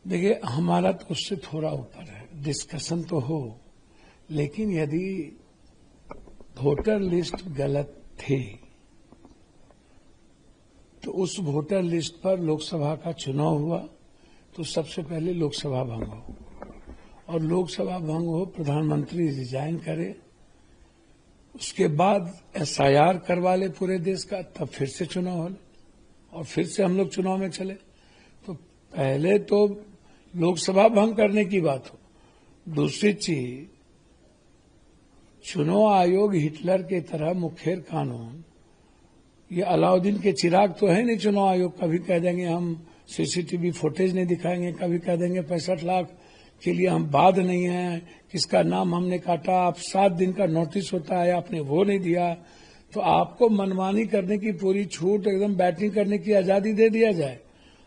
देखिए, हमारा तो उससे थोड़ा ऊपर है, डिस्कशन तो हो, लेकिन यदि वोटर लिस्ट गलत थी तो उस वोटर लिस्ट पर लोकसभा का चुनाव हुआ तो सबसे पहले लोकसभा भंग हो, और लोकसभा भंग हो, प्रधानमंत्री रिजाइन करे, उसके बाद एसआईआर करवा ले पूरे देश का, तब फिर से चुनाव हो और फिर से हम लोग चुनाव में चले। तो पहले तो लोकसभा भंग करने की बात हो। दूसरी चीज, चुनाव आयोग हिटलर की तरह मुखेर कानून, ये अलाउद्दीन के चिराग तो है नहीं चुनाव आयोग। कभी कह देंगे हम सीसीटीवी फुटेज नहीं दिखाएंगे, कभी कह देंगे 65 लाख के लिए हम बाद नहीं है, किसका नाम हमने काटा, आप 7 दिन का नोटिस होता है, आपने वो नहीं दिया, तो आपको मनमानी करने की पूरी छूट, एकदम बैटिंग करने की आजादी दे दिया जाए।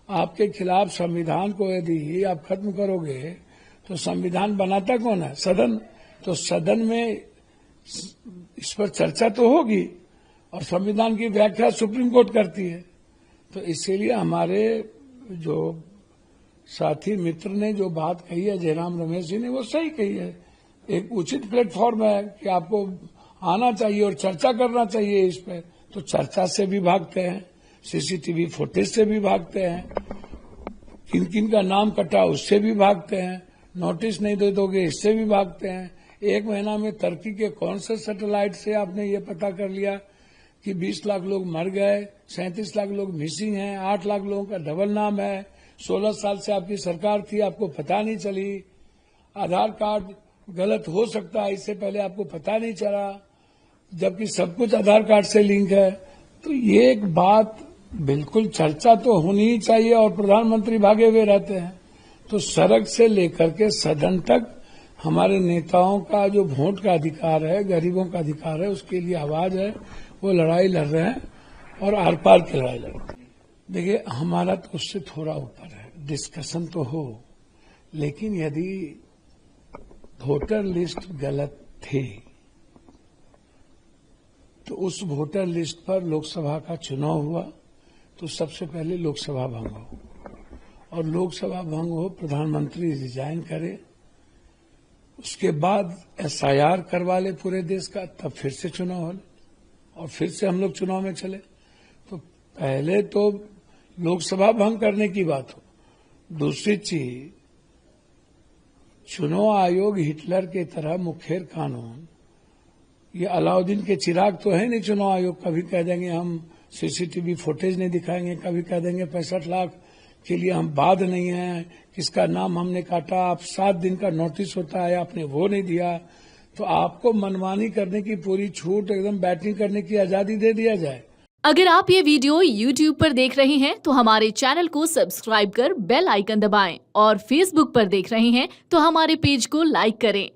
आपके खिलाफ संविधान को यदि आप खत्म करोगे तो संविधान बनाता कौन है? सदन। तो सदन में इस पर चर्चा तो होगी, और संविधान की व्याख्या सुप्रीम कोर्ट करती है। तो इसीलिए हमारे जो साथी मित्र ने जो बात कही है, जयराम रमेश जी ने, वो सही कही है। एक उचित प्लेटफॉर्म है कि आपको आना चाहिए और चर्चा करना चाहिए इस पर। तो चर्चा से भी भागते हैं, सीसीटीवी फुटेज से भी भागते हैं, किन किन का नाम कटा उससे भी भागते हैं, नोटिस नहीं दे दोगे इससे भी भागते हैं। 1 महीना में टर्की के कौन से सैटेलाइट से आपने ये पता कर लिया कि 20 लाख लोग मर गए, 37 लाख लोग मिसिंग हैं, 8 लाख लोगों का डबल नाम है, 16 साल से आपकी सरकार थी, आपको पता नहीं चली। आधार कार्ड गलत हो सकता है, इससे पहले आपको पता नहीं चला, जबकि सब कुछ आधार कार्ड से लिंक है। तो ये एक बात बिल्कुल चर्चा तो होनी ही चाहिए, और प्रधानमंत्री भागे हुए रहते हैं। तो सड़क से लेकर के सदन तक हमारे नेताओं का जो वोट का अधिकार है, गरीबों का अधिकार है, उसके लिए आवाज है, वो लड़ाई लड़ रहे हैं, और आर पार की लड़ाई लड़ रहे हैं। देखिए, हमारा तो उससे थोड़ा ऊपर है, डिस्कशन तो हो, लेकिन यदि वोटर लिस्ट गलत थी तो उस वोटर लिस्ट पर लोकसभा का चुनाव हुआ तो सबसे पहले लोकसभा भंग हो, और लोकसभा भंग हो, प्रधानमंत्री रिजाइन करे, उसके बाद एसआईआर करवा ले पूरे देश का, तब फिर से चुनाव हो और फिर से हम लोग चुनाव में चले। तो पहले तो लोकसभा भंग करने की बात हो। दूसरी चीज, चुनाव आयोग हिटलर की तरह मुखेर कानून, ये अलाउद्दीन के चिराग तो है नहीं चुनाव आयोग। कभी कह देंगे हम सीसीटीवी फुटेज नहीं दिखाएंगे, कभी कह देंगे 65 लाख के लिए हम बाद नहीं है, किसका नाम हमने काटा, आप 7 दिन का नोटिस होता है, आपने वो नहीं दिया, तो आपको मनमानी करने की पूरी छूट, एकदम बैटिंग करने की आजादी दे दिया जाए। अगर आप ये वीडियो YouTube पर देख रहे हैं तो हमारे चैनल को सब्सक्राइब कर बेल आइकन दबाएं, और Facebook पर देख रहे हैं तो हमारे पेज को लाइक करें।